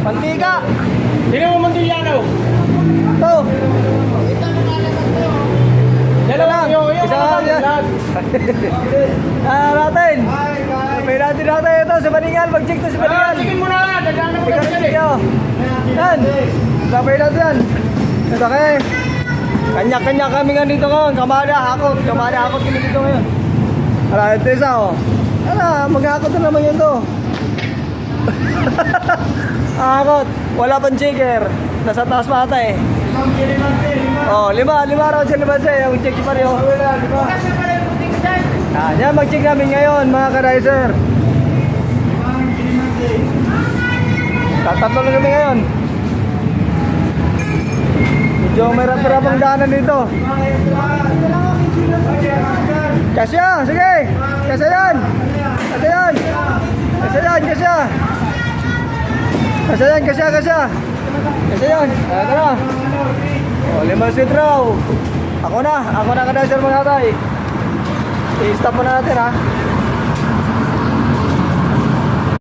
Mantika. Sino mo Mantilyano? Ito. Dalawa yung Isa lang yan. Natin. May natin ito sa Baningal. Mag-check to sa Baningal. Tingin mo na lang. Dadaan ako Ikaw sa na siya. Yan. Sabay natin yan. Ito kayo. Kanya-kanya kami nga dito ngayon. Kamada, hakot kami dito ngayon. Ala, ito isa oh. Ala, maghakot na naman yun to. Hakot. Wala pang checker. Nasa taas pa ata eh. Oh, lima raw dyan naman siya. Yung check pa rin oh. Yan, mag-check namin ngayon mga ka-riser. Tatatlo na kami ngayon. Medyo may rapang daanan dito. Kasya, sige. Kasya yan. Ito na. O, 5 sweet raw. Ako na ka-riser mga tatay. I-stop mo na natin ha.